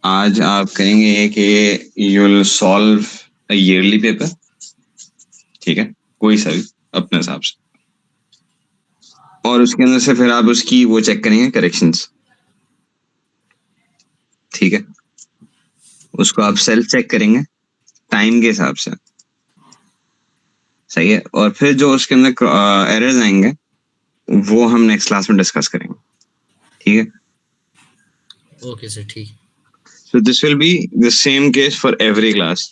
आज आप करेंगे कि you will solve a yearly paper, ठीक है, कोई सा भी अपने हिसाब से, और उसके अंदर से फिर आप उसकी वो चेक करेंगे करेक्शंस, ठीक है। उसको आप सेल्फ चेक करेंगे टाइम के हिसाब से, सही है। और फिर जो उसके अंदर एरर्स आएंगे वो हम नेक्स्ट क्लास में डिस्कस करेंगे, ठीक है। ओके सर, ठीक। So this will be the same case for every class,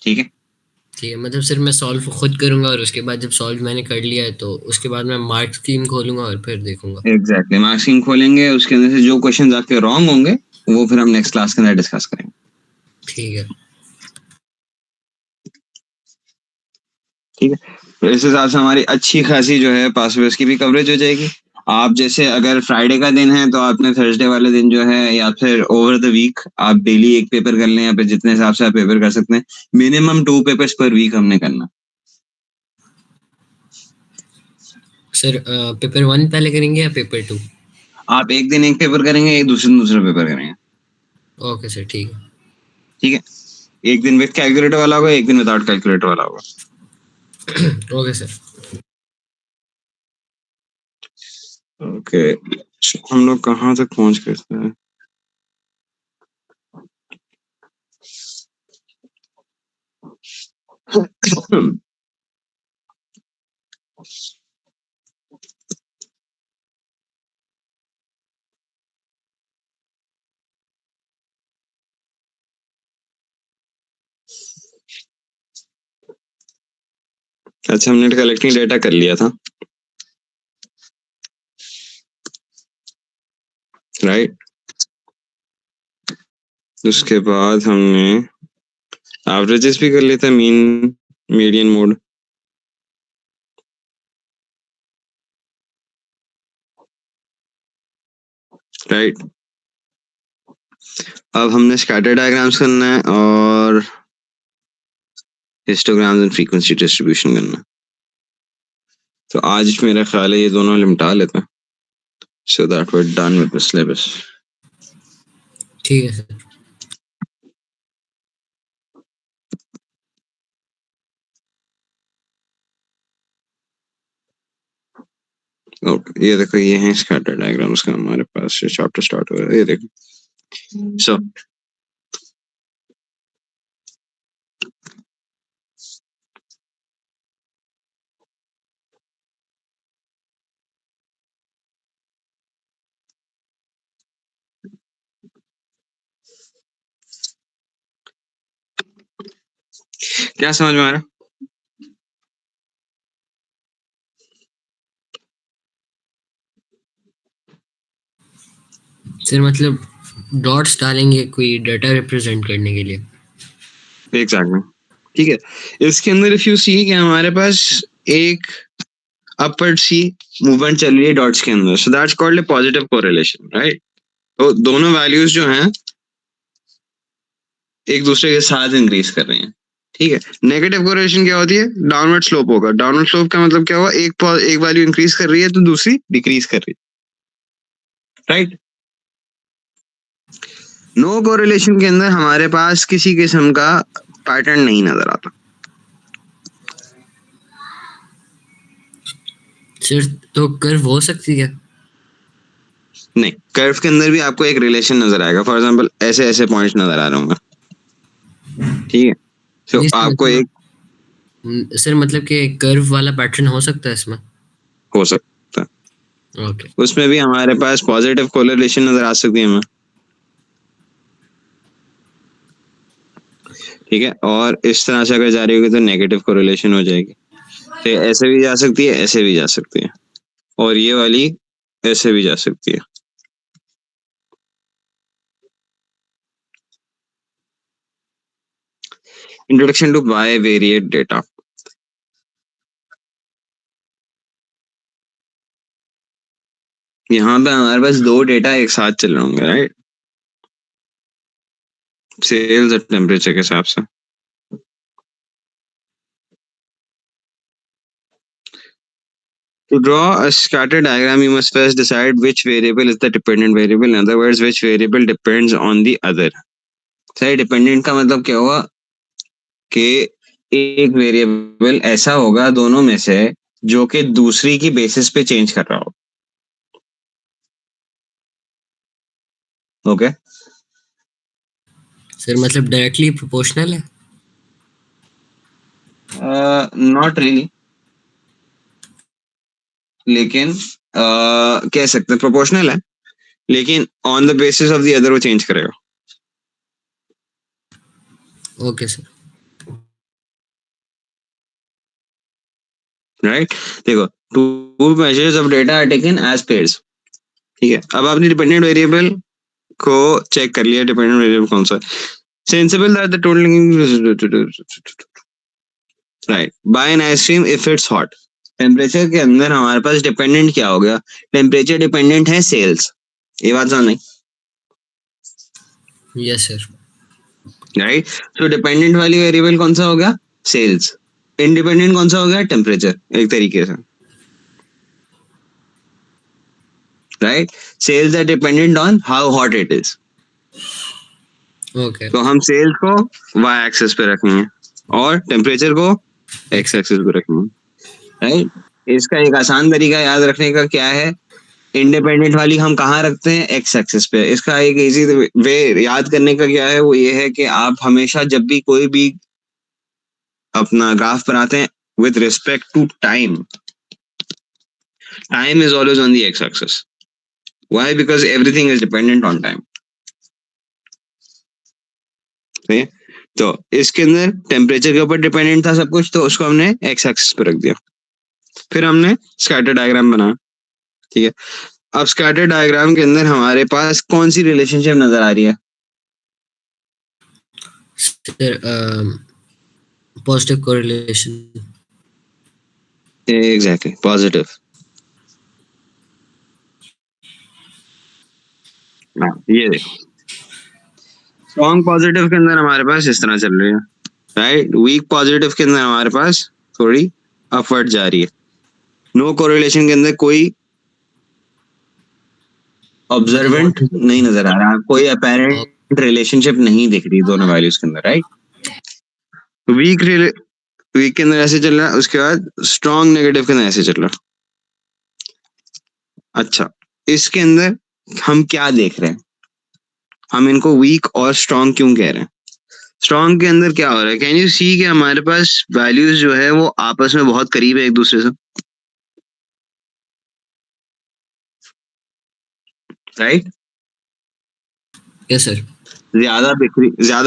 ठीक है। ठीक है, मतलब सिर्फ मैं सॉल्व खुद करूंगा और उसके बाद जब सॉल्व मैंने कर लिया है तो उसके बाद मैं मार्क स्कीम खोलूंगा और फिर देखूंगा। एग्जैक्टली, मार्क्सिंग खोलेंगे, उसके अंदर से जो क्वेश्चन आपके रॉन्ग होंगे वो फिर हम नेक्स्ट क्लास के अंदर डिस्कस करेंगे, ठीक है। ठीक है। तो इस हिसाब से हमारी अच्छी खासी जो है पास पेपर्स की भी कवरेज हो जाएगी। आप जैसे अगर फ्राइडे का दिन है तो आपने थर्सडे वाले दिन जो है, या फिर ओवर द वीक आप डेली एक पेपर कर लें, या फिर जितने हिसाब से आप पेपर कर सकते हैं, मिनिमम 2 पेपर्स पर वीक हमने करना। सर पेपर 1 पहले करेंगे या पेपर 2? आप एक दिन एक पेपर करेंगे, एक दूसरे दिन दूसरा पेपर करेंगे, ओके सर, ठीक है। ठीक है। एक दिन विद कैलकुलेटर वाला होगा, एक दिन विदाउट कैलकुलेटर वाला होगा। Okay sir. ओके, हम लोग कहाँ तक पहुंच गए थे? अच्छा, हमने कलेक्टिंग डेटा कर लिया था, राइट। उसके बाद हमने एवरेजेस भी कर लिया था, मीन मीडियन मोड, राइट। अब हमने स्कैटर डायग्राम्स करना है और हिस्टोग्राम्स एंड फ्रीक्वेंसी डिस्ट्रीब्यूशन करना है। तो आज मेरा ख्याल है ये दोनों निपटा लेते हैं, so that we're done with the syllabus. ठीक है सर। ओके, ये देखो, ये है स्कैटर डायग्राम्स का हमारे पास चैप्टर स्टार्ट हो रहा है, ये देखो। सो क्या समझ में आ रहा है? सर मतलब डॉट्स डालेंगे कोई डाटा रिप्रेजेंट करने के लिए। एग्जैक्टली, ठीक है। इसके अंदर इफ यू सी कि हमारे पास एक अपवर्ड सी मूवमेंट चल रही है डॉट्स के अंदर, so that's called a positive correlation, right. तो दोनों वैल्यूज जो हैं एक दूसरे के साथ इंक्रीज कर रहे हैं, ठीक है। नेगेटिव कोरिलेशन क्या होती है? डाउनवर्ड स्लोप होगा। डाउनवर्ड स्लोप का मतलब क्या हुआ? एक वैल्यू इंक्रीज कर रही है तो दूसरी डिक्रीज कर रही है, राइट। नो कोरिलेशन के अंदर हमारे पास किसी किस्म का पैटर्न नहीं नजर आता। सर तो कर्व हो सकती है? नहीं, कर्व के अंदर भी आपको एक रिलेशन नजर आएगा। फॉर एग्जांपल ऐसे ऐसे पॉइंट्स नजर आ रहे होंगे, ठीक है। तो नहीं सर, आपको एक सर मतलब कि कर्व वाला पैटर्न हो सकता है इसमें? हो सकता है, ओके। उसमें भी हमारे पास पॉजिटिव कोरिलेशन नजर आ सकती है हमें, ठीक है। और इस तरह से अगर जा रही होगी तो नेगेटिव कोरिलेशन हो जाएगी। तो ऐसे भी जा सकती है, ऐसे भी जा सकती है, और ये वाली ऐसे भी जा सकती है। Introduction to bivariate data. यहाँ पे हमारे पास दो डेटा एक साथ चल रहे होंगे, राइट, सेल्स और टेम्परेचर के हिसाब से। To draw a scatter diagram, you must first decide which variable is the dependent variable. In other words, which variable depends on the other. सही, डिपेंडेंट का मतलब क्या हुआ कि एक वेरिएबल ऐसा होगा दोनों में से जो कि दूसरी की बेसिस पे चेंज कर रहा हो. ओके, सर मतलब डायरेक्टली प्रोपोर्शनल है? नॉट रियली, लेकिन कह सकते हैं प्रोपोर्शनल है, लेकिन on the basis of the other वो चेंज करेगा. Okay sir. राइट, देखो, two measures of data are taken as pairs. ठीक है, अब आपने डिपेंडेंट वेरिएबल को चेक कर लिया, डिपेंडेंट वेरिएबल कौन सा है. Sensible that the total, right, buy an ice cream if it's hot. Temperature के अंदर हमारे पास डिपेंडेंट क्या हो गया? टेम्परेचर डिपेंडेंट है सेल्स. ये बात समझ नहीं? Yes sir. Right, so dependent वाली वेरिएबल कौन सा हो गया? सेल्स. इंडिपेंडेंट कौन सा हो गया? टेम्परेचर, एक तरीके से. Right, sales are dependent on how hot it is. Okay. तो हम सेल्स को वाई एक्सिस पे रखेंगे और टेम्परेचर को एक्स एक्सिस पे रखेंगे. राइट, इसका एक आसान तरीका याद रखने का क्या है? इंडिपेंडेंट वाली हम कहाँ रखते हैं? एक्स एक्सिस पे. इसका एक इजी वे याद करने का क्या है? वो ये है कि आप हमेशा जब भी कोई भी अपना ग्राफ बनाते हैं with respect to time, time is always on the X axis. Why? Because everything is dependent on time. तो इसके अंदर टेम्परेचर के ऊपर डिपेंडेंट था सब कुछ, तो उसको हमने एक्स एक्सिस पे रख दिया. फिर हमने स्कैटर डायग्राम बनाया. ठीक है, अब स्कैटर डायग्राम के अंदर हमारे पास कौन सी रिलेशनशिप नजर आ रही है? Sir positive correlation. Exactly, positive. ये देखो, स्ट्रॉन्ग पॉजिटिव के अंदर हमारे पास इस तरह चल रही है. राइट, वीक पॉजिटिव के अंदर हमारे पास थोड़ी अपवर्ड जा रही है. नो कोरिलेशन के अंदर कोई ऑब्जर्वेंट नहीं नजर आ रहा, कोई अपेरेंट रिलेशनशिप नहीं दिख रही दोनों वैल्यूज के अंदर. राइट, वीक वीक के अंदर ऐसे चल रहा है, उसके बाद स्ट्रॉन्ग नेगेटिव के अंदर ऐसे चल रहा है. अच्छा, इसके अंदर हम क्या देख रहे हैं? हम इनको वीक और स्ट्रॉन्ग क्यों कह रहे हैं? स्ट्रॉन्ग के अंदर क्या हो रहा है? कैन यू सी कि हमारे पास वैल्यूज जो है वो आपस में बहुत करीब है एक दूसरे से. Right, yes sir. ज्यादा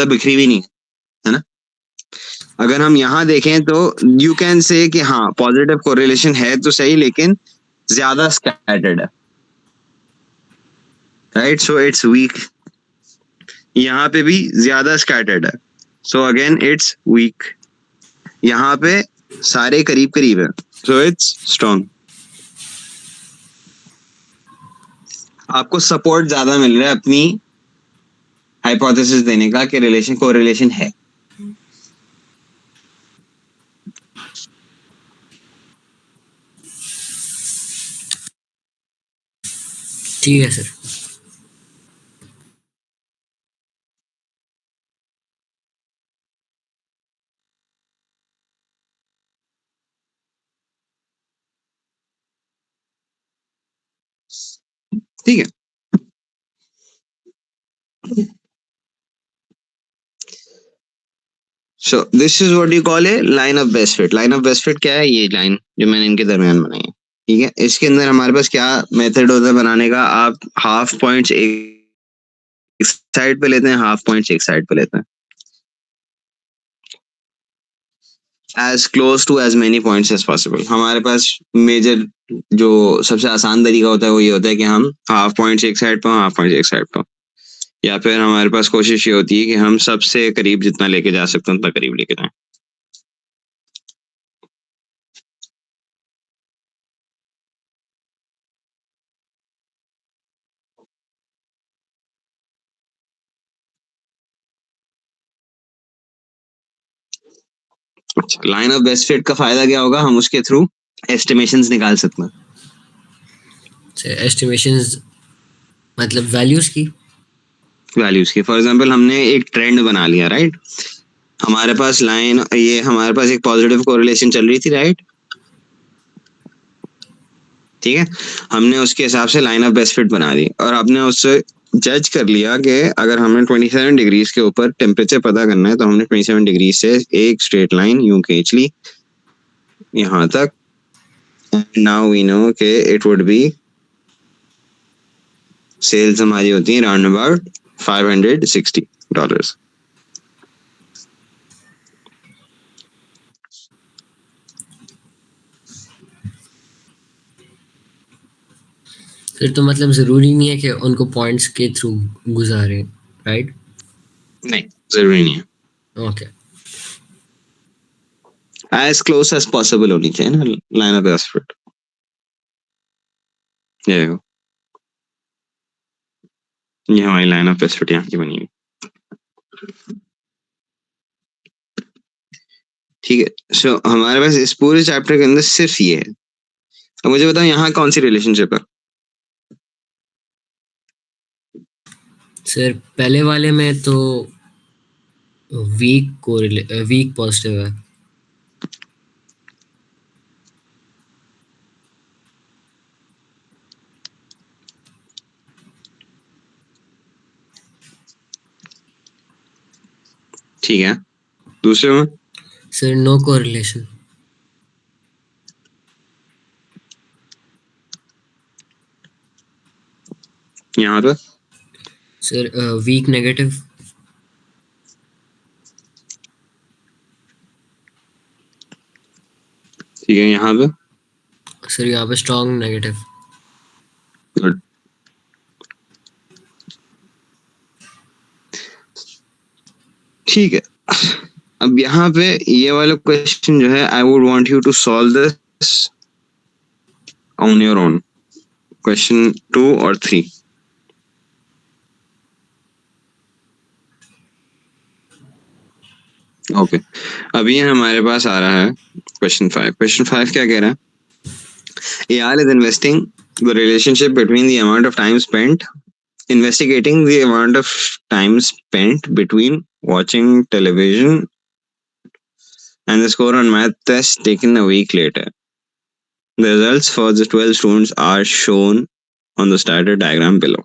बिखरी भी नहीं है ना. अगर हम यहाँ देखें तो यू कैन से कि हाँ पॉजिटिव कोरिलेशन है तो सही, लेकिन ज्यादा स्कैटर्ड है. Right, so it's weak. यहाँ पे भी ज्यादा स्कैटर्ड है, सो अगेन इट्स वीक. यहाँ पे सारे करीब करीब है, सो इट्स स्ट्रॉन्ग. आपको सपोर्ट ज्यादा मिल रहा है अपनी हाइपोथेसिस देने का कि रिलेशन कोरिलेशन है. ठीक है सर. ठीक है, so this is what you call A line of best fit. Line of best fit क्या है? ये लाइन जो मैंने इनके दरमियान बनाई है. ठीक है, इसके अंदर हमारे पास क्या मेथड होता है बनाने का? आप हाफ पॉइंट्स एक साइड पे लेते हैं, हाफ पॉइंट्स एक साइड पे लेते हैं, as close to as many points as possible. हमारे पास मेजर जो सबसे आसान तरीका होता है वो ये होता है कि हम हाफ पॉइंट्स एक साइड पे हो, हाफ पॉइंट्स एक साइड पे हो. या फिर हमारे पास कोशिश ये होती है कि हम सबसे करीब जितना लेके जा सकते हैं उतना करीब लेके जाएं. अच्छा, लाइन ऑफ बेस्ट फिट का फायदा क्या होगा? हम उसके थ्रू एस्टिमेशंस निकाल सकते हैं एस्टिमेशंस मतलब वैल्यूज की। वैल्यूज की। फॉर एग्जांपल हमने एक ट्रेंड बना लिया, राइट? हमारे पास लाइन, ये हमारे पास एक पॉजिटिव कोरिलेशन चल रही थी, राइट? ठीक है, हमने उसके हिसाब से लाइन ऑफ बेस्ट फिट बना दी और आपने उससे जज कर लिया कि अगर हमें 27 डिग्रीज के ऊपर टेम्परेचर पता करना है तो हमने 27 डिग्री से एक स्ट्रेट लाइन यूं खींच ली यहाँ तक. नाउ वी नो कि इट वुड बी, सेल्स हमारी होती है राउंड अबाउट $560. फिर तो मतलब जरूरी नहीं है कि उनको पॉइंट्स के थ्रू गुजारे, राइट? नहीं, जरूरी नहीं है. Okay. As close as possible होनी चाहिए ना लाइन ऑफ बेस्ट फिट. ये देखो, ये हमारी लाइन ऑफ बेस्ट फिट यहाँ की बनी हुई. ठीक है, सो हमारे पास इस पूरे चैप्टर के अंदर सिर्फ ये है. अब मुझे बताओ यहाँ कौन सी रिलेशनशिप है? सर पहले वाले में तो वीक पॉजिटिव है। ठीक है, दूसरे में? Sir no correlation. यहाँ पे? Sir weak negative. ठीक है, यहाँ पे? सर यहाँ पे स्ट्रॉन्ग नेगेटिव। गुड. ठीक है, अब यहाँ पे ये वाला क्वेश्चन जो है, I would want you to solve this on your own. Question 2 और 3. ओके, अभी हमारे पास आ रहा है क्वेश्चन 5. क्वेश्चन 5 क्या कह रहा है? Eyal is investing the relationship between the amount of time spent investigating the amount of time spent between watching television and the score on math test taken a week later. The results for the 12 students are shown on the starter diagram below.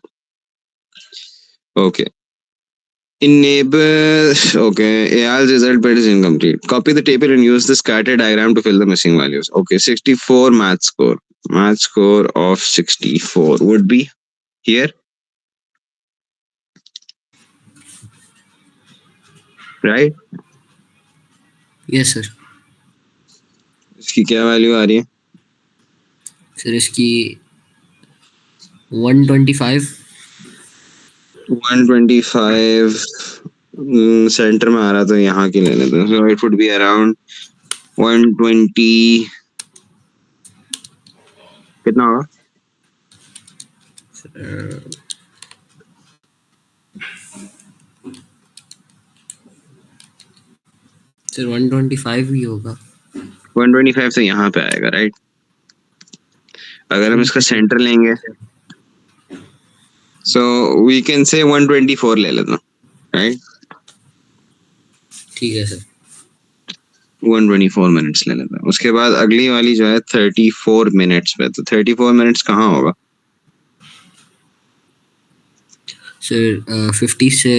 Okay. Eyal's result bit is incomplete. Copy the table and use the scatter diagram to fill the missing values. Okay, 64 math score. Math score of 64 would be here, right? Yes sir. इसकी क्या value आ रही है? Sir इसकी 125। 125 centre में आ रहा, तो यहाँ की ले लेते हैं. So it would be around 120. कितना होगा? सर 125 ही होगा। 125 तो यहाँ पे आएगा, राइट? अगर हम इसका सेंटर लेंगे सो वी कैन से 124 ले लेता, राइट? ठीक है सर। 124 मिनट्स ले लेता. उसके बाद अगली वाली जो है 34 मिनट्स पे. तो 34 मिनट्स कहाँ होगा? सर 50 से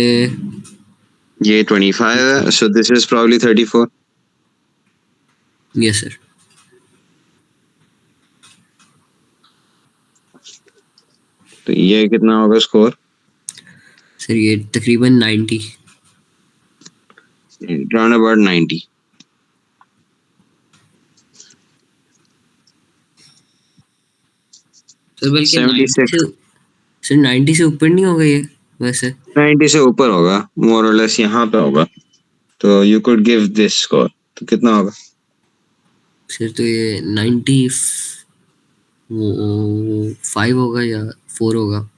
ये 25 है, so this is probably 34. Yes sir. तो ये कितना होगा स्कोर? सर ये तकरीबन 90। Round about 90. सर बल्कि 76. सर 90 से ऊपर नहीं होगा ये वैसे? 90 से ऊपर होगा, मोर और लेस यहाँ पे होगा. तो you could give this score. तो कितना होगा? सर तो ये 95 होगा या 4 होगा?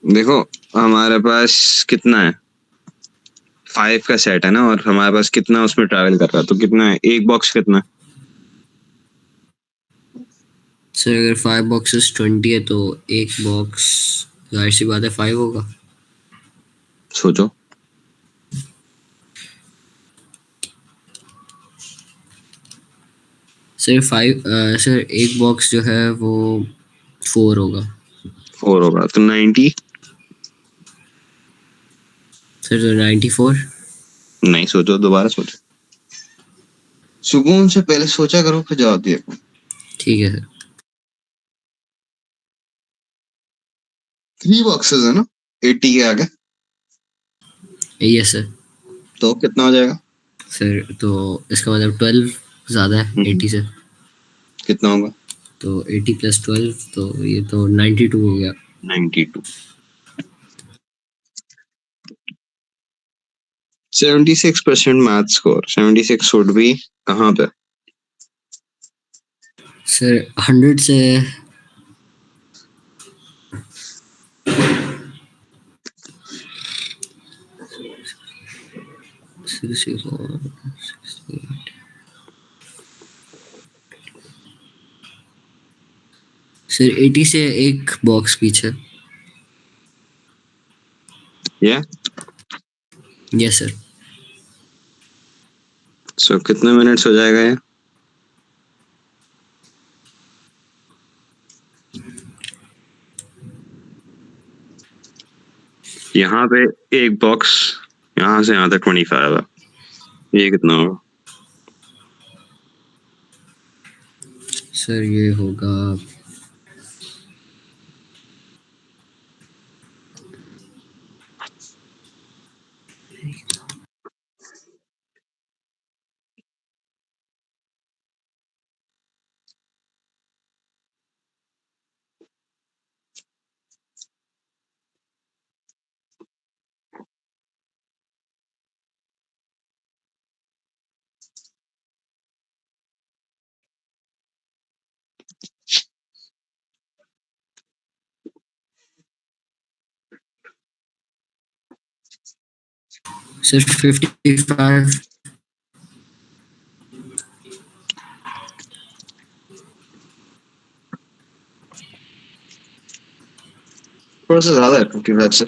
देखो हमारे पास कितना है, 5 का सेट है ना, और हमारे पास कितना उसमें ट्रैवल कर रहा है, तो कितना है, एक बॉक्स कितना है? सर अगर 5 बॉक्सेस 20 है तो एक बॉक्स जाहिर सी बात है 5 होगा। सोचो। सर 5 सर एक बॉक्स जो है वो 4 होगा। 4 होगा तो 90। सर तो 94। नहीं, सोचो, दोबारा सोचो, सुकून से पहले सोचा करो फिर जवाब दिया करो। ठीक है सर। 3 बॉक्सेस है ना 80 के आगे, यस सर। तो कितना हो जाएगा? सर तो इसका मतलब 12 ज़्यादा है 80 से, कितना होगा? तो 80 + 12 तो ये तो 92 हो गया। 92। 76% मैथ स्कोर। 76 शुड बी कहाँ पे? सर 100 से सर 80 से एक बॉक्स पीछे। या यस सर। सो कितने मिनट्स हो जाएगा ये? यहाँ पे एक बॉक्स, यहाँ से यहाँ तक 25 है, ये कितना होगा? सर ये होगा सर 55। थोड़ा सा ज्यादा है 55 से।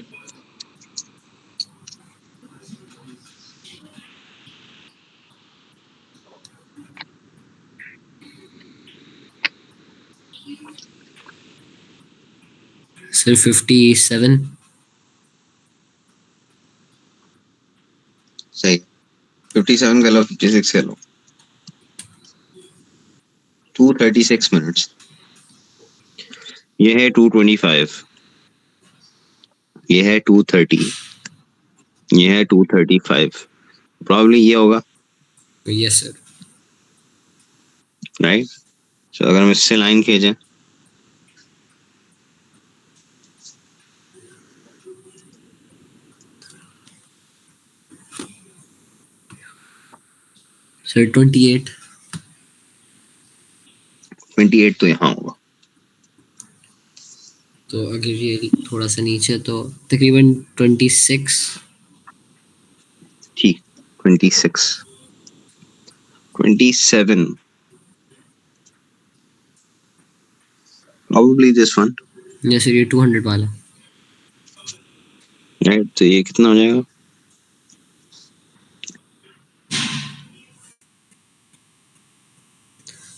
सर 57। सही। 57 कर लो, 56 कर लो। 236 मिनट्स। ये है 225, ये है 230, ये है 235, प्रॉब्ली ये होगा, यस सर। राइट? सो अगर हम इससे लाइन खींचें, सर 28। 28 तो यहाँ होगा। तो अगर ये थोड़ा सा नीचे तो तकरीबन 26। ठीक। 26, 27, probably this one, yes sir ये 200 वाला। राइट? तो ये कितना हो जाएगा?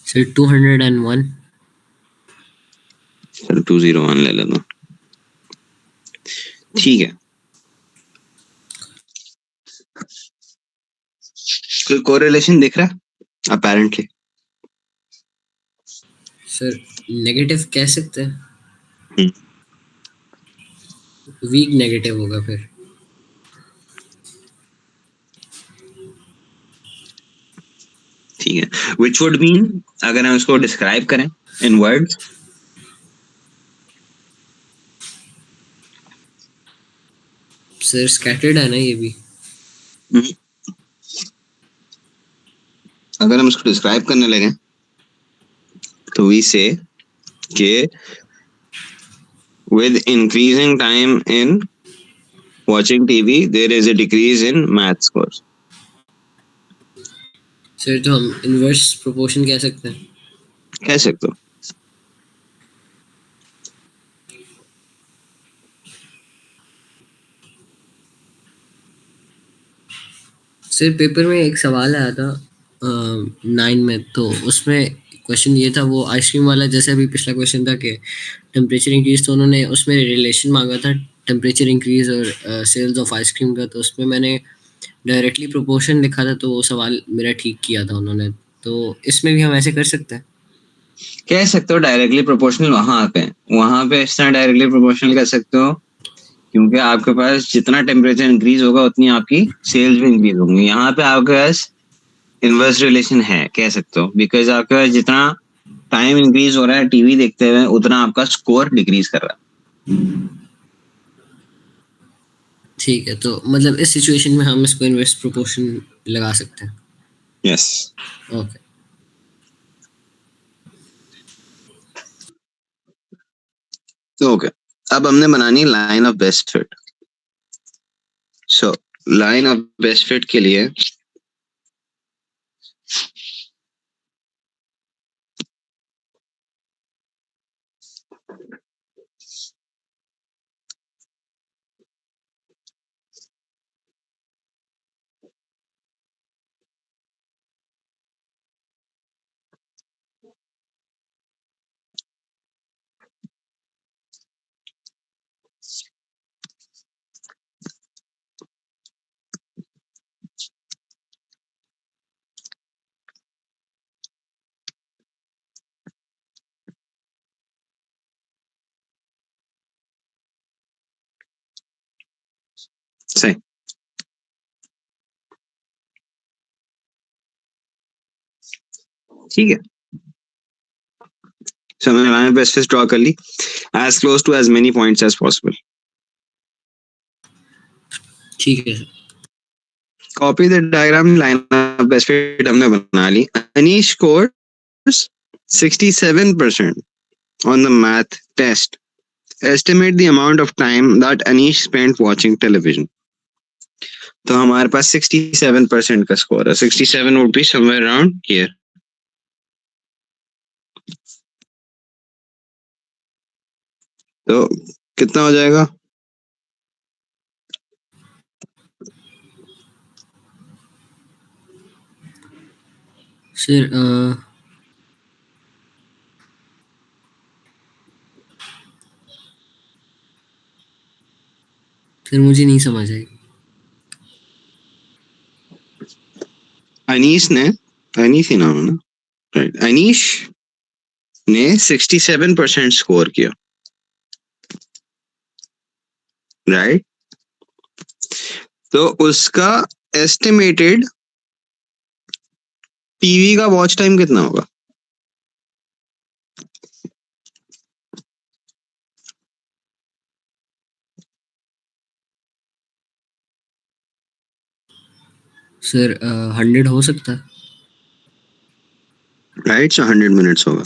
सर 201। चलो 201 ले लेना। ठीक है। कोई कोरिलेशन दिख रहा है अपेरेंटली? सर नेगेटिव कह सकते हैं, वीक नेगेटिव होगा फिर। ठीक है, विच वुड मीन, अगर हम इसको डिस्क्राइब करें इन वर्ड्स, सर स्कैटर्ड है ना ये भी। अगर हम इसको डिस्क्राइब करने लगे तो वी से कि with increasing time in watching TV there is a decrease in math scores. Sir तो हम इनवर्स प्रोपोर्शन कह सकते हैं। कह सकते हो। सर पेपर में एक सवाल आया था 9 में, तो उसमें क्वेश्चन ये था, वो आइसक्रीम वाला, जैसे अभी पिछला क्वेश्चन था कि टेम्परेचर इंक्रीज, तो उन्होंने उसमें रिलेशन मांगा था टेम्परेचर इंक्रीज और सेल्स ऑफ आइसक्रीम का, तो उसमें मैंने डायरेक्टली प्रोपोर्शन लिखा था, तो वो सवाल मेरा ठीक किया था उन्होंने। तो इसमें भी हम ऐसे कर सकते हैं? कह सकते हो डायरेक्टली प्रोपोर्शनल, वहां पे इस तरह डायरेक्टली प्रोपोर्शनल कर सकते हो, क्योंकि आपके पास जितना टेम्परेचर इंक्रीज होगा उतनी आपकी सेल्स भी इंक्रीज होंगी। यहाँ पे आपके पास इनवर्स रिलेशन है, कह सकते हो, बिकॉज आपके पास जितना टाइम इंक्रीज हो रहा है टीवी देखते हुए, उतना आपका स्कोर डिक्रीज कर रहा ठीक है, तो मतलब इस सिचुएशन में हम इसको इनवर्स प्रोपोर्शन लगा सकते हैं। है। यस। ओके। ओके, अब हमने बनानी line of best fit. So line of best fit के लिए सही, ठीक है। सो मैंने line of best fit draw कर ली, as close to as many points as possible. ठीक है sir. Copy the diagram, line of best fit हमने बना ली। Anish scores 67% on the math test. Estimate the amount of time that Anish spent watching television. तो हमारे पास 67% का score है। 67 would be somewhere around here. तो कितना हो जाएगा? सर फिर मुझे नहीं समझ आई। अनीश ने, अनीश ही नाम है ना, राइट, अनीश ने 67% स्कोर किया, राइट। तो उसका एस्टिमेटेड टीवी का वॉच टाइम कितना होगा? सर 100 हो सकता है। राइट, सो 100 मिनट्स होगा।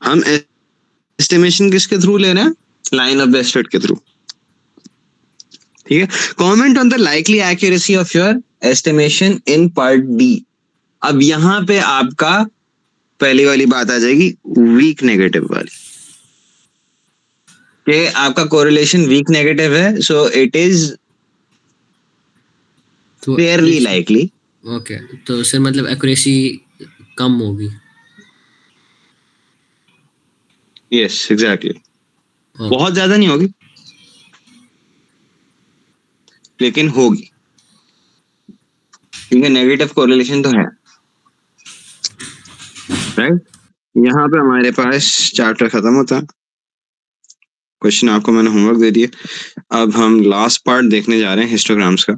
हम एस्टिमेशन किसके थ्रू ले रहे हैं? लाइन ऑफ बेस्ट फिट के थ्रू, ठीक है। Comment on the likely accuracy of your estimation in part D. अब यहाँ पे आपका पहली वाली बात आ जाएगी, वीक नेगेटिव वाली, कि आपका कोरिलेशन वीक नेगेटिव है, सो इट इज तो फेयरली लाइकली। ओके, तो सर मतलब एक्यूरेसी कम होगी। यस एग्जैक्टली, बहुत ज्यादा नहीं होगी लेकिन होगी, क्योंकि नेगेटिव कोरिलेशन तो है, राइट। यहाँ पे हमारे पास चैप्टर खत्म होता है। क्वेश्चन आपको मैंने होमवर्क दे दिए। अब हम लास्ट पार्ट देखने जा रहे हैं, हिस्टोग्राम्स का।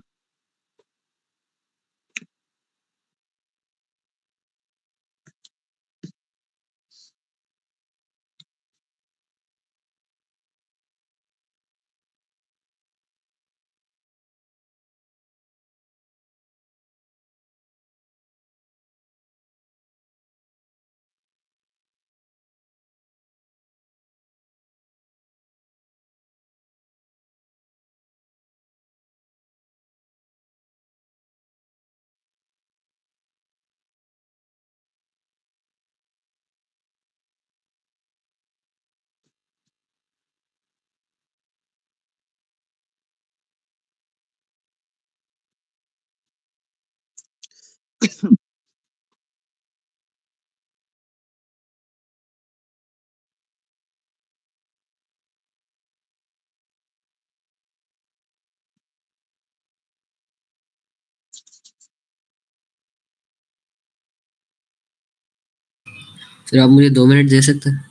सर आप मुझे 2 मिनट दे सकते हैं?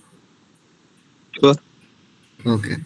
Sure. ओके।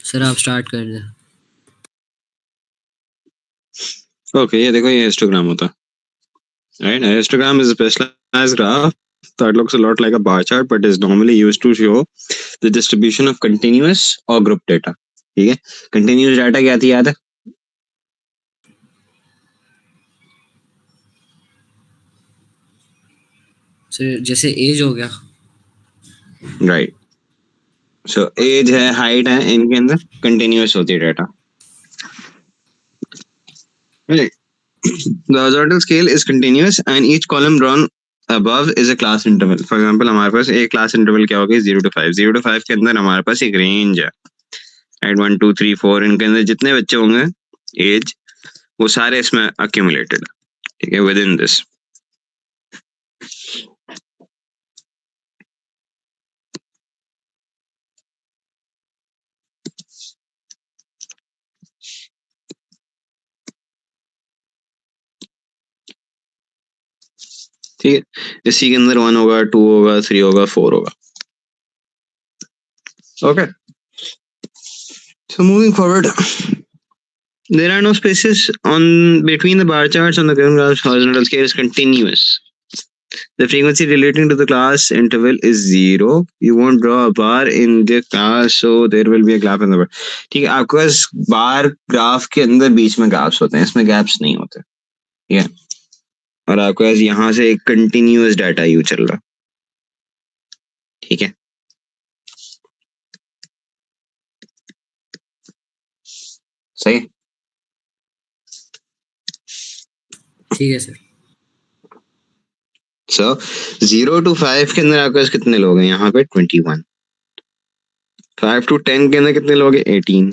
सर आप स्टार्ट कर दें। Okay, ये देखो ये histogram होता है. Right? A histogram is a specialized graph that looks a lot like a bar chart but is normally used to show the distribution of continuous or group data. ठीक है? Continuous data क्या थी याद है? Sir जैसे as हो गया। Right. So age है, height है, इनके अंदर continuous होती है data. Right. The horizontal scale is continuous and each column drawn above is a class interval. For example, हमारे पास एक class interval क्या होगी 0 to 5. 0 to 5 के अंदर हमारे पास एक range है. Right? 1, 2, 3, 4 इनके अंदर जितने बच्चे होंगे age वो सारे इसमें accumulated. ठीक है, within this. ठीक है, इसी के अंदर 1 होगा, 2 होगा, 3 होगा, 4 होगा. Okay. So moving forward, there are no spaces on between the bar charts on the curve graph's horizontal scale is continuous. The frequency relating to the class interval is 0. You won't draw a bar in the class, so there will be a gap in the bar. ठीक है, आपके पास bar graph के अंदर बीच में gaps होते हैं, इसमें gaps नहीं होते. ठीक है, और आपके पास यहाँ से एक कंटिन्यूअस डाटा यू चल रहा. ठीक है, सही. ठीक है सर। So 0 to 5 के अंदर आपके पास कितने लोग हैं? यहाँ पे 21. 5 to 10 के अंदर कितने लोग हैं? 18.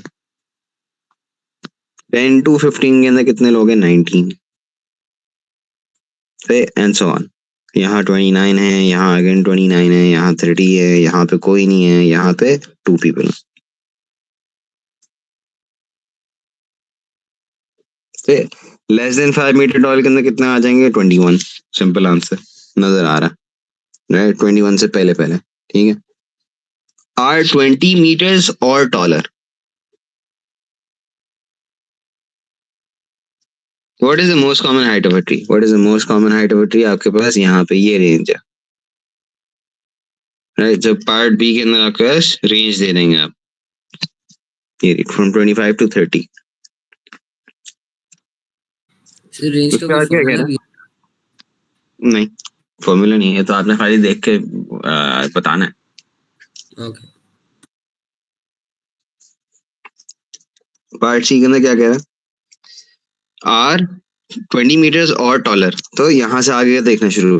10 to 15 के अंदर कितने लोग हैं? 19. And so on. यहाँ 29 है, यहाँ अगेन 29 है, यहाँ 30 है, यहाँ पे कोई नहीं है, यहाँ पे 2 people. Less than 5 metre tall के अंदर कितने आ जाएंगे? 21. सिंपल आंसर नजर आ रहा है, राइट? 21 से पहले पहले. ठीक है, आर 20 meters और taller. What is the most common height of a tree? What is the most common height of a tree? आपके पास यहाँ पे ये रेंज है, राइट? जब पार्ट बी के अंदर आपके पास रेंज दे देंगे आप, ये फ्रॉम 25 to 30. सर रेंज का कोई फॉर्मूला भी है? नहीं, फॉर्मूला नहीं है, तो आपने खाली देख के बताना है. ओके। पार्ट सी के अंदर क्या कह रहा है, आर 20 मीटर्स और टॉलर, तो यहाँ से आगे देखना शुरू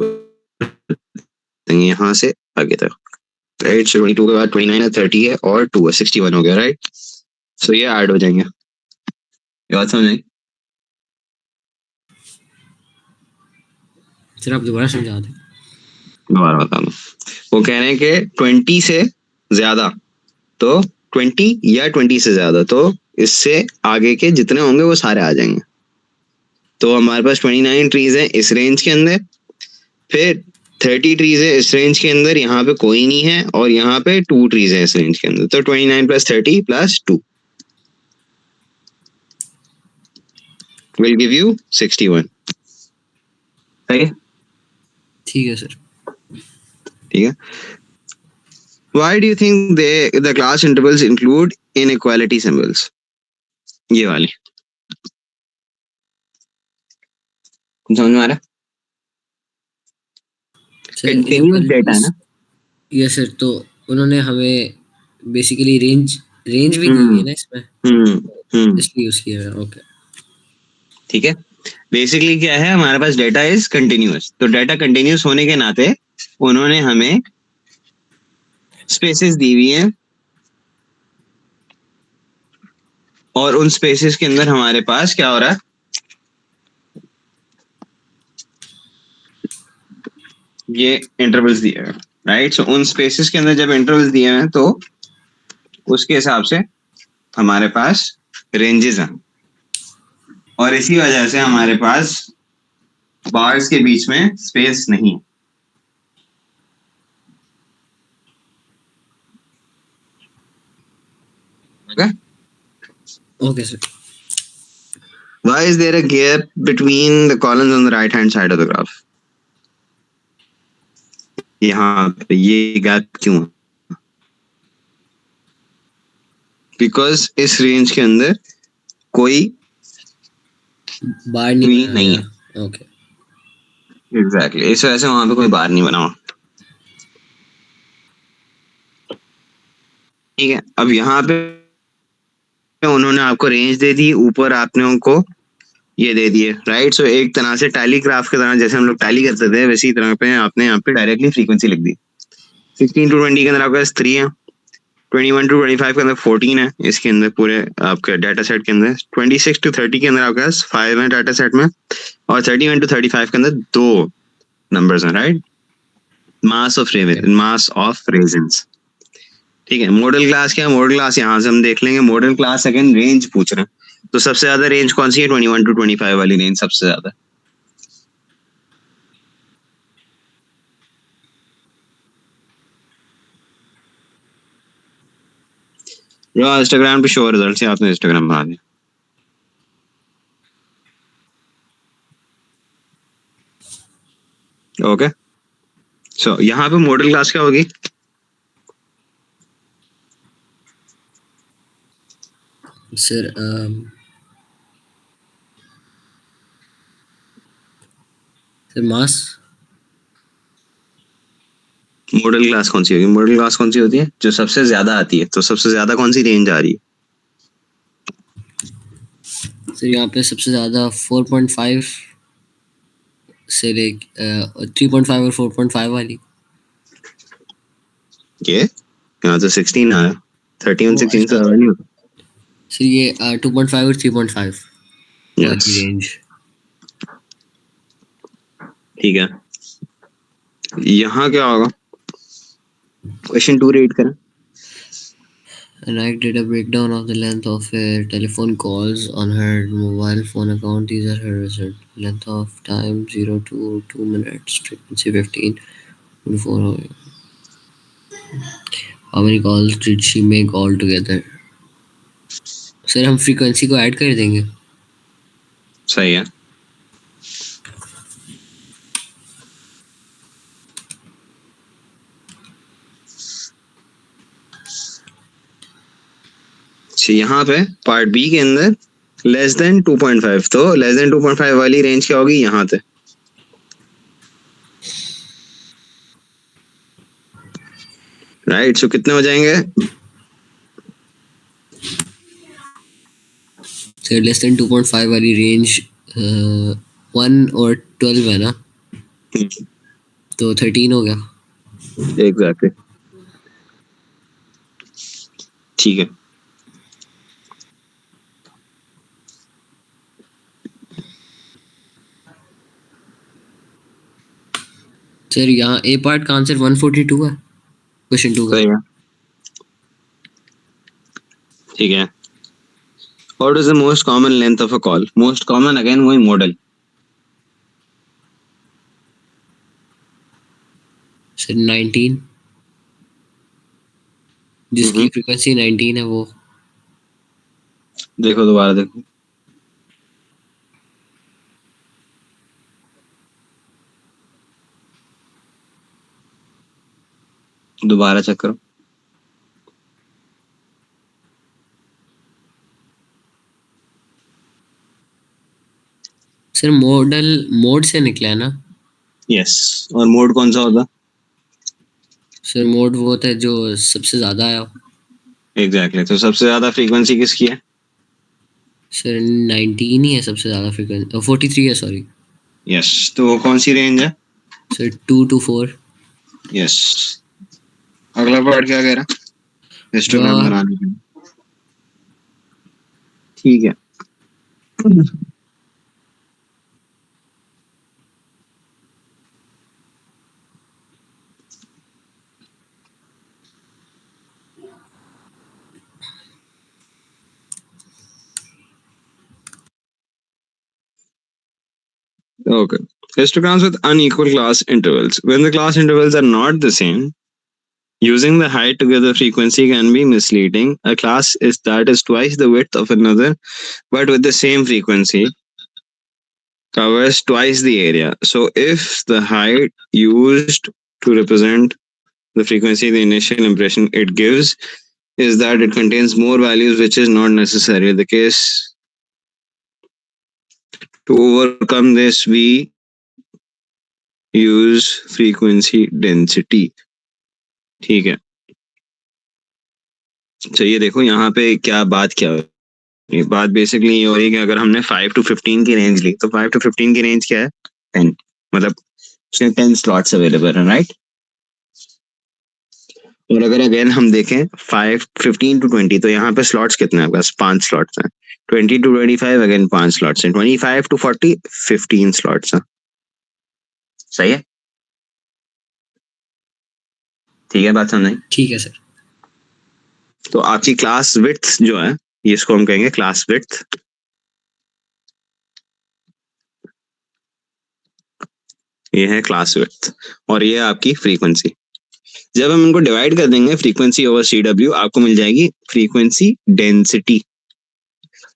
करेंगे, यहाँ से आगे तक, राइट। सो 22 के बाद 29 है, 30 है और 2 है, 61 हो गया, राइट। सो ये ऐड हो जाएंगे, ये बात समझ आई? सर आप दोबारा समझा दें। दोबारा बता दूं, वो कह रहे हैं कि 20 से ज्यादा तो 20 या 20 से ज्यादा तो इससे आगे के जितने होंगे वो सारे आ जाएंगे। तो हमारे पास 29 ट्रीज हैं इस रेंज के अंदर, फिर 30 ट्रीज है इस रेंज के अंदर, यहाँ पे कोई नहीं है, और यहाँ पे 2 ट्रीज है इस रेंज के अंदर, तो 29 + 30 + 2 will give you 61। सही है? ठीक है सर। ठीक है। Why do you think the class intervals include inequality symbols? ये वाली समझ में आ रहा है? Continuous data है ना? यस सर, तो उन्होंने हमें बेसिकली रेंज भी दी हुई है ना इसमें, इसलिए यूज किया है। ओके ठीक है। बेसिकली क्या है, हमारे पास डेटा इज कंटिन्यूअस, तो डेटा कंटिन्यूअस होने के नाते उन्होंने हमें स्पेसेस दी हुई हैं, और उन स्पेसेस के अंदर हमारे पास क्या हो रहा है, ये इंटरवल्स दिए हैं, राइट। सो उन स्पेसेस के अंदर जब इंटरवल्स दिए हैं तो उसके हिसाब से हमारे पास रेंजेस हैं, और इसी वजह से हमारे पास बार्स के बीच में स्पेस नहीं है। Okay sir. Why is there a gap between the columns on the right hand side of the graph? यहाँ पे ये गैप क्यों है? बिकॉज इस रेंज के अंदर कोई बार नहीं है। ओके एग्जैक्टली, इस वजह से वहां पे कोई बार नहीं बना हुआ। ठीक है। अब यहाँ पे उन्होंने आपको रेंज दे दी, ऊपर आपने उनको ये दे दिए, राइट। सो एक तरह से टैली ग्राफ की तरह, जैसे हम लोग टैली करते थे वैसी तरह पे आपने यहाँ पे डायरेक्टली फ्रीक्वेंसी लिख दी। 16 to 20 के अंदर आपके पास 3 है, 21 to 25 के अंदर 14 है, इसके अंदर पूरे आपके डाटा सेट के अंदर 26 to 30 के अंदर आपके पास 5 है डाटा सेट में, और 31 to 35 के अंदर 2 नंबर्स हैं, राइट। Mass of resins. ठीक है। मॉडल क्लास क्या है? मॉडल क्लास यहाँ से हम देख लेंगे। मॉडल क्लास सेकंड रेंज पूछ रहे हैं, तो सबसे ज्यादा रेंज कौन सी है? 21 to 25 वाली रेंज सबसे ज्यादा। जो इंस्टाग्राम पे शो रिजल्ट है, आपने इंस्टाग्राम बना दिया। ओके। सो यहाँ पे मॉडल क्लास क्या होगी? सर मास। मॉडल क्लास कौन सी होगी? मॉडल क्लास कौन सी होती है? जो सबसे ज्यादा आती है। तो सबसे ज्यादा कौन सी रेंज आ रही है? सर यहाँ पे सबसे ज्यादा 4.5 से ले 3.5 और 4.5 वाली। ये यहाँ तो 16 आया, 31 16 से ज्यादा नहीं होता। सर ये 2.5 और 3.5 वाली रेंज। ठीक है। यहाँ क्या होगा? क्वेश्चन 2 रीड करें। Nike did a breakdown of the length of her telephone calls on her mobile phone account. These are her results. Length of time 0 to 2 minutes. Frequency 15 to 4 hours. How many calls did she make altogether? Sir हम frequency को add कर देंगे। सही है। यहाँ पे part B के अंदर लेस देन 2.5, तो लेस देन 2.5 वाली रेंज क्या होगी? यहाँ पे, राइट। सो कितने हो जाएंगे? सर लेस देन 2.5 वाली रेंज 1 और 12 है ना, तो 13 हो गया। एग्जैक्टली, ठीक है। सर यहाँ ए पार्ट का आंसर 142 है क्वेश्चन 2 का। सही है, ठीक है। What is the most common length of a call? Most common again वही मॉडल। सर 19, जिसकी फ्रीक्वेंसी 19 है वो। देखो दोबारा देखो, दोबारा चेक करो। सर मॉडल मोड से निकला है ना? यस, और मोड कौन सा होता? सर मोड वो होता है जो सबसे ज्यादा आया। एग्जैक्टली, तो सबसे ज्यादा फ्रीक्वेंसी किसकी है? सर 19 ही है सबसे ज्यादा फ्रीक्वेंसी, 43 है सॉरी। यस, तो वो कौन सी रेंज है? Sir 2 to 4। यस। अगला पार्ट क्या कह रहा? हिस्टोग्राम वह बनाने के लिए, ठीक है। Okay. Histograms with unequal class intervals. When the class intervals are not the same, using the height to give the frequency can be misleading. A class is that is twice the width of another, but with the same frequency, covers twice the area. So if the height used to represent the frequency, the initial impression it gives is that it contains more values, which is not necessarily the case. To overcome this, we use frequency density. ठीक है। चलिए देखो यहाँ पे क्या बात क्या है। ये बात बेसिकली ये हो रही है कि अगर हमने 5 to 15 की रेंज ली, तो 5 to 15 की रेंज क्या है? 10, मतलब उसके 10 स्लॉट्स अवेलेबल है, राइट? और अगर अगेन हम देखें 15 to 20, तो यहाँ पे स्लॉट्स कितने हैं? बस 5 स्लॉट्स हैं। 20 to 25 अगेन 5 स्लॉट्स हैं। 25 to 40 15 स्लॉट्स हैं। सही है, ठीक है, बात समझ आई? ठीक है सर। तो आपकी क्लास विड्थ जो है, इसको हम कहेंगे क्लास विड्थ। ये है क्लास विड्थ, और ये है आपकी फ्रीक्वेंसी। जब हम इनको डिवाइड कर देंगे फ्रीक्वेंसी ओवर CW, आपको मिल जाएगी फ्रीक्वेंसी डेंसिटी,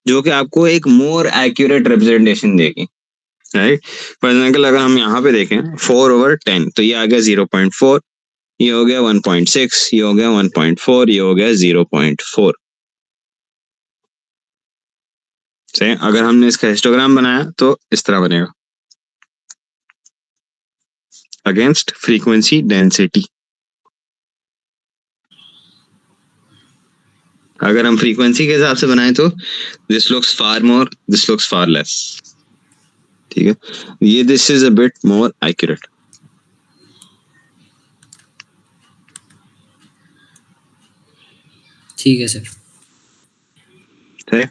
जो कि आपको एक मोर एक्यूरेट रिप्रेजेंटेशन देगी, राइट? फॉर एग्जाम्पल अगर हम यहाँ पे देखें 4/10, तो ये आ गया 0.4, ये हो गया 1.6, ये हो गया 1.4, ये हो गया 0.4। सही। अगर हमने इसका हिस्टोग्राम बनाया तो इस तरह बनेगा, अगेंस्ट फ्रीक्वेंसी डेंसिटी। अगर हम फ्रीक्वेंसी के हिसाब से बनाए तो this looks far more, this looks far less, ठीक है। ये this is a bit more accurate. ठीक है सर। है।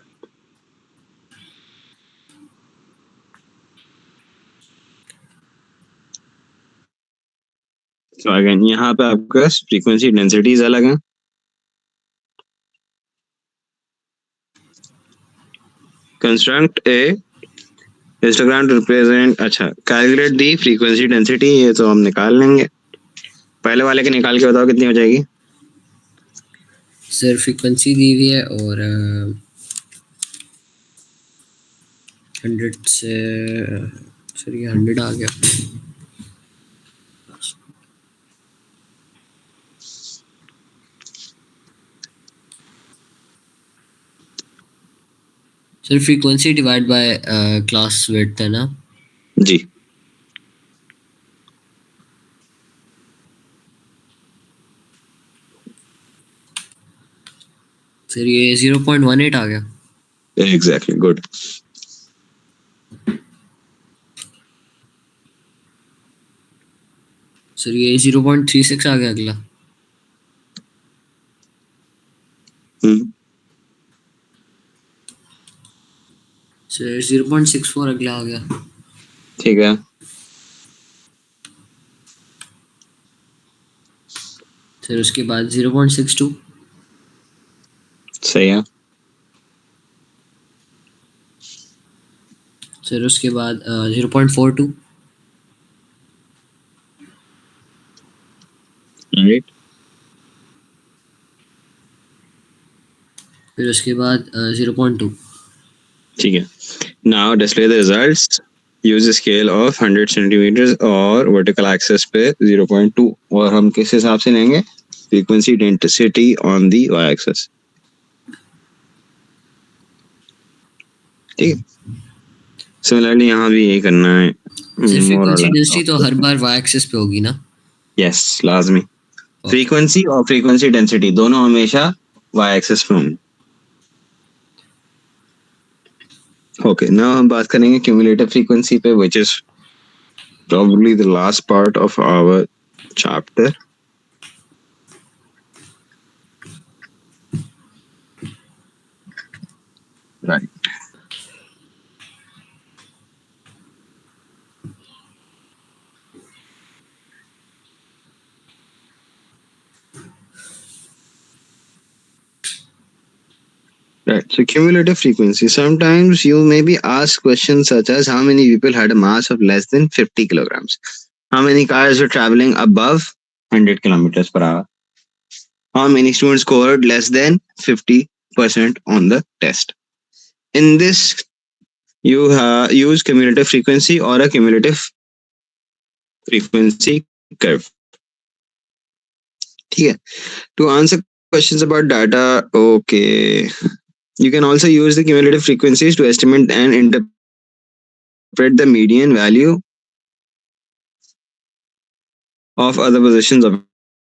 तो अगेन यहाँ पे आपका फ्रीक्वेंसी डेंसिटीज अलग है। Construct a histogram to represent, अच्छा, कैलकुलेट दी फ्रीक्वेंसी डेंसिटी, ये तो हम निकाल लेंगे। पहले वाले के निकाल के बताओ कितनी हो जाएगी। सर फ्रीक्वेंसी दी हुई है और 100 से, सर ये 100 आ गया। Sir frequency divide by class width है ना? जी। सर ये 0.18 आ गया। Exactly, good. सर ये 0.36 आ गया अगला. सर 0.64 अगला आ गया. ठीक है. सर उसके बाद 0.62. सही है. सर उसके बाद 0.42. राइट. फिर उसके बाद 0.2. ठीक है. Now display the results. Use a scale of 100 centimeters और vertical axis पे 0.2, और हम किस हिसाब से लेंगे? Frequency density on the y axis. ठीक है. सिमिलरली यहाँ भी यही करना है. सर फ्रीक्वेंसी डेंसिटी तो हर बार y एक्सिस पे होगी ना? यस, लाजमी. फ्रीक्वेंसी और फ्रीक्वेंसी डेंसिटी दोनों हमेशा y एक्सिस पे होंगे. ओके, नाउ हम बात करेंगे क्यूमुलेटिव फ्रीक्वेंसी पे, which is probably the last part of our chapter. Right. Right. So cumulative frequency. Sometimes you may be asked questions such as how many people had a mass of less than 50 kilograms? How many cars were traveling above 100 kilometers per hour? How many students scored less than 50% on the test? In this, you use cumulative frequency or a cumulative frequency curve. ठीक है. To answer questions about data, okay. You can also use the cumulative frequencies to estimate and interpret the median value of other positions of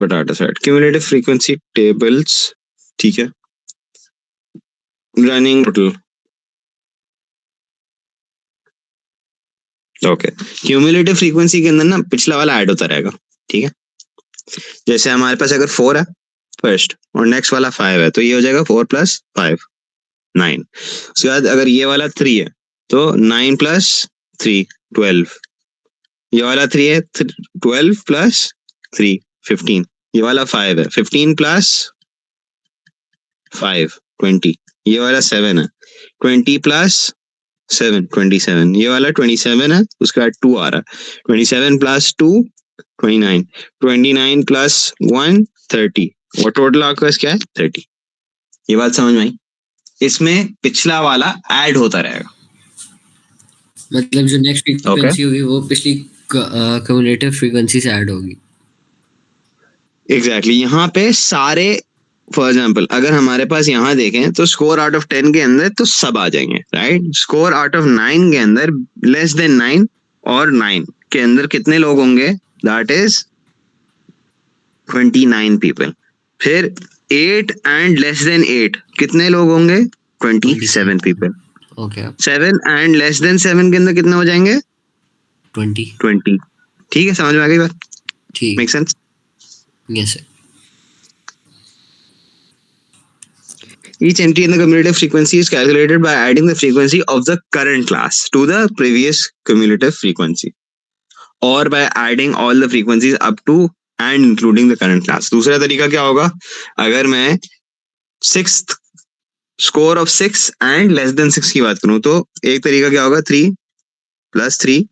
a data set. Cumulative frequency tables, ठीक है. Running total. Okay. Cumulative frequency के अंदर ना पिछला वाला add होता रहेगा. ठीक है. जैसे हमारे पास अगर 4 है फर्स्ट और नेक्स्ट वाला 5 है, तो ये हो जाएगा 4 + 5 9. उसके बाद अगर ये वाला 3 है तो 9 + 3 12. ये वाला 3 है 12 + 3 15. ये वाला 5 है 15 + 5 20. ये वाला 7 है 20 + 7 27. ये वाला 27 है, उसके बाद 2 आ रहा है 27 + 2 29. 29 + 1 30. और टोटल आपका क्या है 30. ये बात समझ में आई? इसमें पिछला वाला ऐड होता रहेगा. मतलब जो नेक्स्ट फ्रीक्वेंसी होगी वो पिछली क्यूमुलेटिव फ्रीक्वेंसी से ऐड होगी. एग्जैक्टली. यहाँ पे सारे, फॉर एग्जाम्पल अगर हमारे पास यहाँ देखें तो स्कोर आउट ऑफ 10 के अंदर तो सब आ जाएंगे. राइट. स्कोर आउट ऑफ 9 के अंदर लेस देन 9 और 9 के अंदर कितने लोग होंगे? That is 29 people. फिर 8 एंड लेस देन 8 कितने लोग होंगे? 27 people. Okay. 7 and less than 7 के अंदर कितने हो जाएंगे? 20. ठीक है, समझ में आ गई बात? ठीक. Make sense? Yes sir. Each entry in the cumulative frequency is calculated by adding the frequency of the current class to the previous cumulative frequency, or by adding all the frequencies up to and including the current class. दूसरा तरीका क्या होगा? अगर मैं 6th score of 6 and less than 6 की बात करूं तो एक तरीका क्या होगा? 3 + 3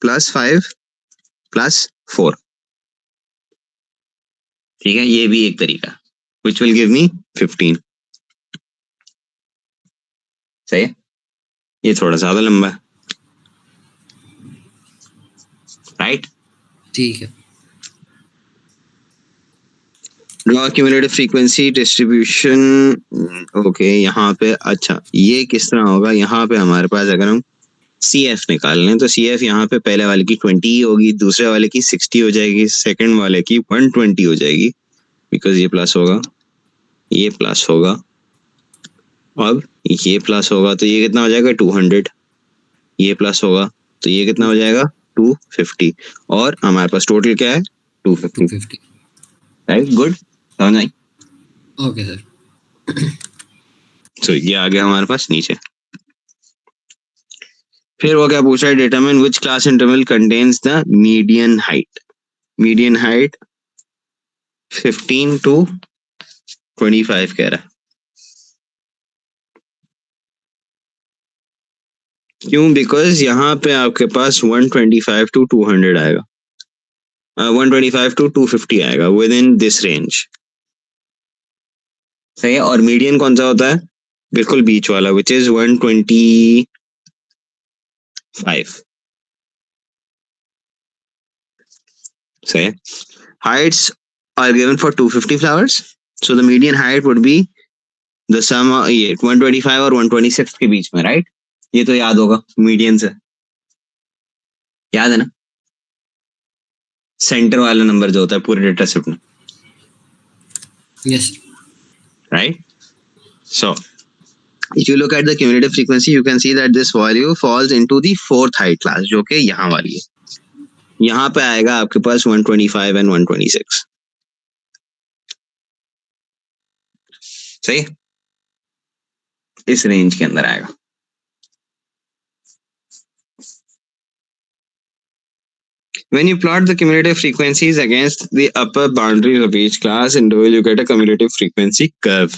+ 5 + 4. ठीक है, ये भी एक तरीका, which will give me 15. सही है. ये थोड़ा ज्यादा लंबा है. राइट. ठीक है. Draw cumulative frequency distribution. Okay, यहाँ पे अच्छा ये किस तरह होगा? यहाँ पे हमारे पास अगर हम CF निकाल लें तो CF यहाँ पे पहले वाले की 20 होगी, दूसरे वाले की 60 हो जाएगी, सेकंड वाले की 120 हो जाएगी, बिकॉज ये प्लस होगा, ये प्लस होगा. अब ये प्लस होगा तो ये कितना हो जाएगा 200, ये प्लस होगा तो ये कितना हो जाएगा 250, और हमारे पास टोटल क्या है 250, 250। राइट? गुड, समझ आई? Okay sir. सो ये आ गया हमारे पास नीचे। फिर वो क्या पूछ रहा है, determine which class interval contains the median height. Median height 15 to 25 कह रहा है। क्यों? बिकॉज यहाँ पे आपके पास 125 to 200 आएगा, 125 to 250 आएगा विद इन दिस रेंज, सही है। और मीडियन कौन सा होता है? बिल्कुल बीच वाला, विच इज 125, सही है। Heights are given for 250 flowers, so the median height would be the sum of ये 125 और 126 के बीच में, राइट? ये तो याद होगा, मीडियन से याद है ना, सेंटर वाला नंबर जो होता है पूरे डेटा सेट में, yes. right? So if you look at the cumulative frequency, you can see that this value falls into the fourth height class, जो कि यहाँ वाली है। यहाँ पे आएगा आपके पास 125 and 126, सही, इस रेंज के अंदर आएगा। When you plot the cumulative frequencies against the upper boundaries of each class interval, you get a cumulative frequency curve.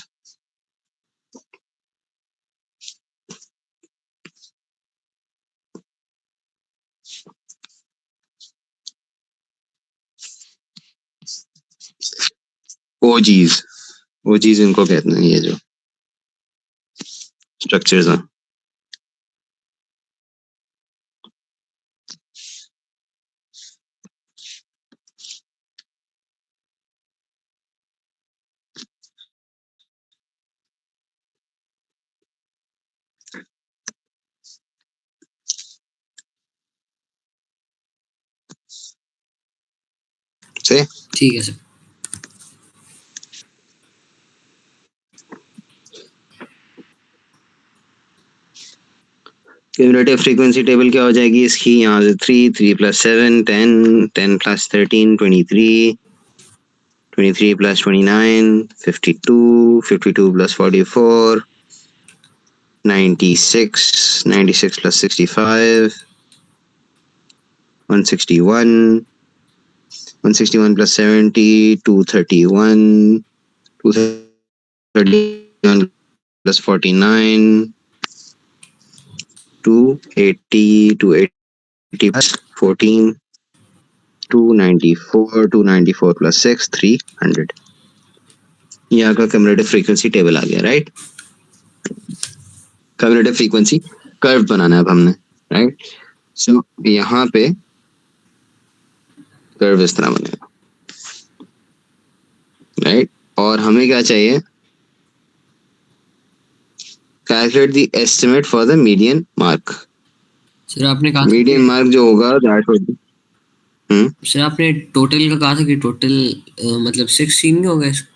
OGs इनको कहते हैं, ये जो स्ट्रक्चर्स हैं। सही, ठीक है सर। क्यूमुलेटिव फ्रीक्वेंसी टेबल क्या हो जाएगी इसकी? यहाँ से 3 plus 7 10 10 plus 13 23 23 plus 29 52 52 plus 44 96 96 plus 65 161 161 plus 70 231 231 plus 49 280 280 plus 14 294 plus 6 300। यहाँ का कम्युलेटिव फ्रीक्वेंसी टेबल आ गया, राइट? कम्युलेटिव फ्रीक्वेंसी कर्व बनाना है अब हमने, राइट? सो यहाँ पे कर्व इस तरह बनेगा, राइट? और हमें क्या चाहिए? Calculate the estimate for the median mark. Sir आपने कहा मीडियन मार्क जो होगा दैट वुड, सर आपने टोटल का कहा था कि टोटल मतलब 16 नहीं होगा इसका?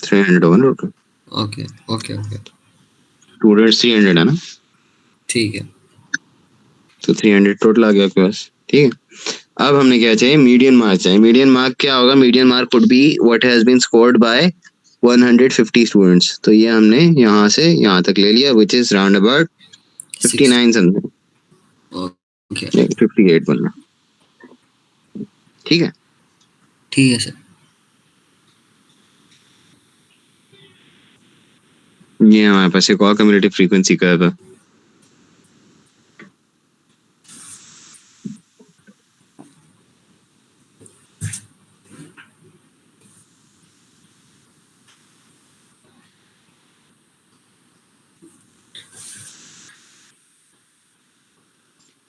300 होगा ना total. Okay okay okay, students 300 है ना, ठीक है। तो 300 टोटल आ गया आपके पास, ठीक है। अब हमने क्या चाहिए? मीडियन मार्क चाहिए। मीडियन मार्क क्या होगा? Median mark would be what has been scored by 150 students. तो ये हमने यहाँ से यहाँ तक ले लिया, which is round about 59 something, okay 58 बनना, ठीक है। ठीक है सर। ये हमारे पास एक और कम्युलेटिव फ्रीक्वेंसी कर्व है।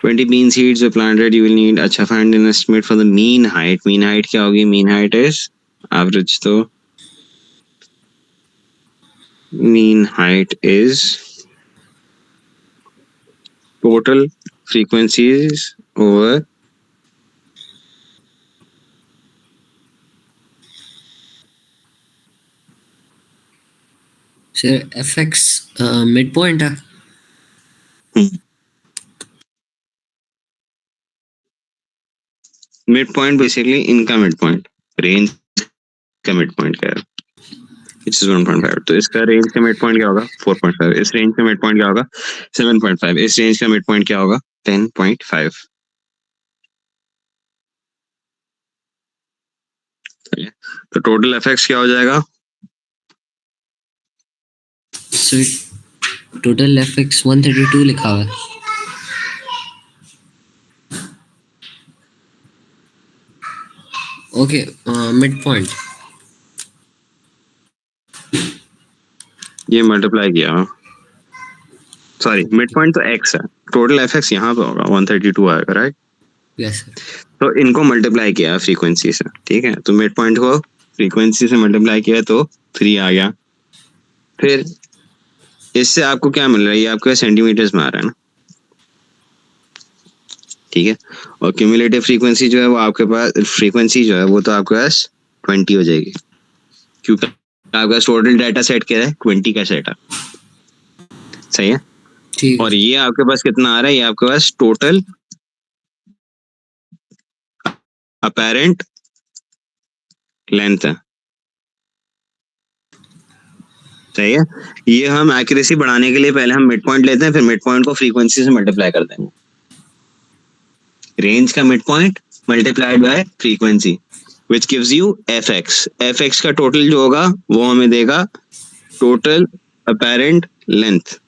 Twenty bean seeds were planted. You will need, अच्छा, find an estimate for the mean height. Mean height क्या होगी? Mean height is average, तो mean height is total frequencies over sir FX mid point है. Mid point basically इनका mid point, range का mid point क्या है, it's 1.5. तो इसका रेंज का मिड पॉइंट क्या होगा 4.5. इस रेंज का मिड पॉइंट क्या होगा 7.5. इस रेंज का मिड पॉइंट क्या होगा 10.5. तो टोटल एफएक्स क्या हो जाएगा? सर टोटल एफएक्स 132 लिखा हुआ है. Okay mid point. ये मल्टीप्लाई किया, सॉरी मिड पॉइंट तो x है, टोटल एफएक्स यहाँ पे होगा 132 आएगा, राइट. Yes sir. तो इनको मल्टीप्लाई किया फ्रीक्वेंसी से, ठीक है. तो मिड पॉइंट को फ्रीक्वेंसी से मल्टीप्लाई किया तो 3 आ गया. फिर इससे आपको क्या मिल रहा है, ये आपके सेंटीमीटर्स में आ रहा है ना, ठीक है. और क्यूमुलेटिव फ्रीक्वेंसी जो है वो आपके पास, फ्रीक्वेंसी जो है वो तो आपके पास 20 हो जाएगी, क्योंकि आपका टोटल डाटा सेट क्या है 20 का सेट है, सही है. ठीक और है. ये आपके पास कितना आ रहा है, ये आपके पास टोटल अपेरेंट लेंथ है, सही है. ये हम एक्यूरेसी बढ़ाने के लिए पहले हम मिड पॉइंट लेते हैं, फिर मिड पॉइंट को फ्रीक्वेंसी से मल्टीप्लाई करते हैं. रेंज का mid point multiplied by frequency which gives you fx. fx का टोटल जो होगा वो हमें देगा टोटल अपेरेंट लेंथ,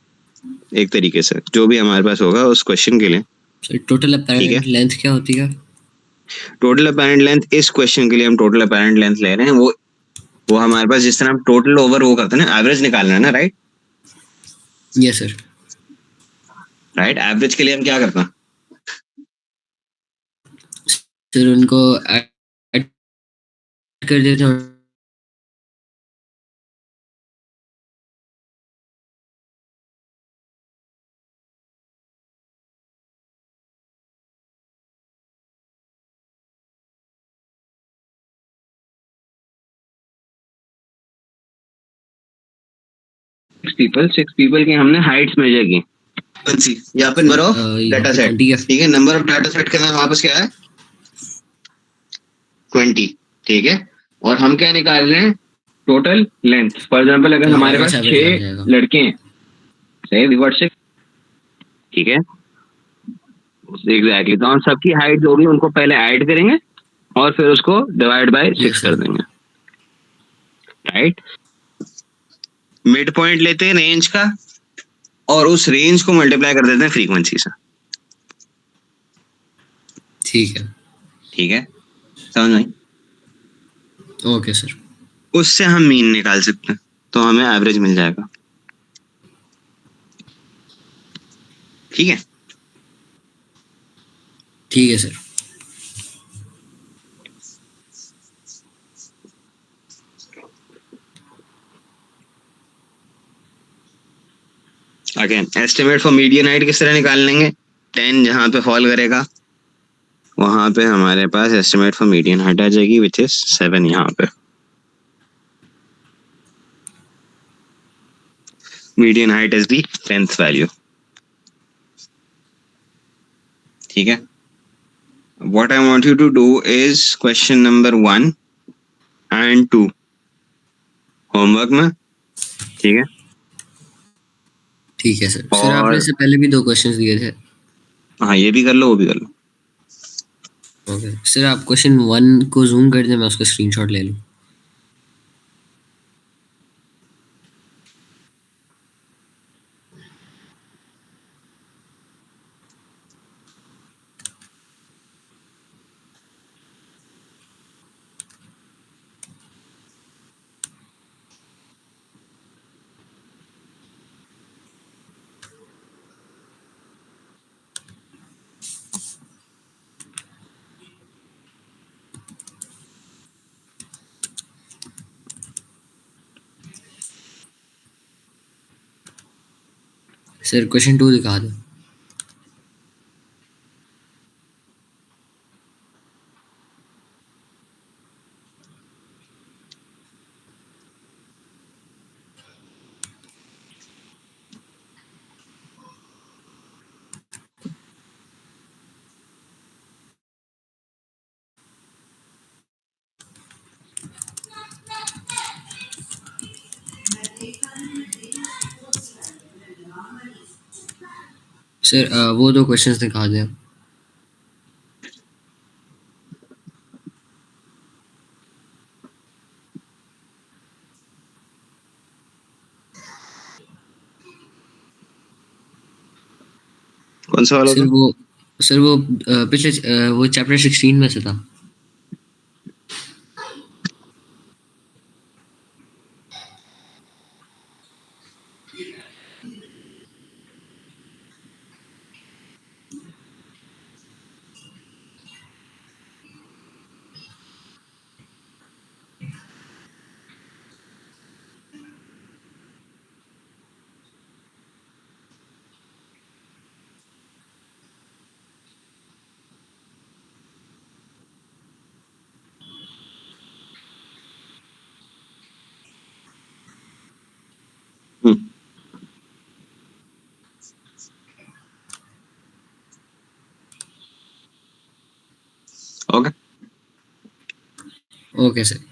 एक तरीके से जो भी हमारे पास होगा उस क्वेश्चन के लिए. सर टोटल ठीक है, अपेरेंट लेंथ क्या होती है? टोटल अपेरेंट लेंथ, इस क्वेश्चन के लिए हम टोटल अपेरेंट लेंथ ले रहे हैं. वो हमारे पास जिस तरह हम टोटल ओवर वो करते हैं ना, एवरेज निकालना है ना, right. Yes sir. Right, average के लिए हम क्या करते हैं, सर उनको ऐड कर देते हैं. 6 पीपल की हमने हाइट्स मेजर की, यहाँ पे नंबर ऑफ डाटा सेट, ठीक है. नंबर ऑफ डाटा सेट के वापस क्या है 20, ठीक है. और हम क्या निकाल रहे हैं टोटल लेंथ. फॉर एग्जांपल अगर हमारे पास 6 लड़के हैं, सही, रिवर्स से, ठीक है, एग्जैक्टली. तो हम सबकी हाइट जो भी उनको पहले ऐड करेंगे और फिर उसको डिवाइड बाय 6 कर देंगे, राइट. मिड पॉइंट लेते हैं रेंज का और उस रेंज को मल्टीप्लाई कर देते हैं फ्रीक्वेंसी से. ठीक है. ठीक है, समझ में? Okay sir. उससे हम मीन निकाल सकते हैं, तो हमें एवरेज मिल जाएगा. ठीक है, ठीक है sir. Again estimate for median height किस तरह निकाल लेंगे, 10 जहां पे फॉल करेगा वहां पे हमारे पास एस्टिमेट फॉर मीडियन हाइट आ जाएगी विच इज 7 यहाँ पे. Median height is the 10th value, ठीक है. What I want you to do is question number 1 and 2 homework में, ठीक है. ठीक है सर. सर और आपने इससे पहले भी 2 क्वेश्चंस दिए थे. हाँ, ये भी कर लो वो भी कर लो. ओके सर, आप क्वेश्चन 1 को जूम कर दें, मैं उसका स्क्रीनशॉट ले लूँ. सर क्वेश्चन 2 दिखा दो. सर वो 2 क्वेश्चंस दिखा दें। कौन सा वाला था? सर वो पिछले वो चैप्टर 16 में से था। हुँ। ओके। Okay sir.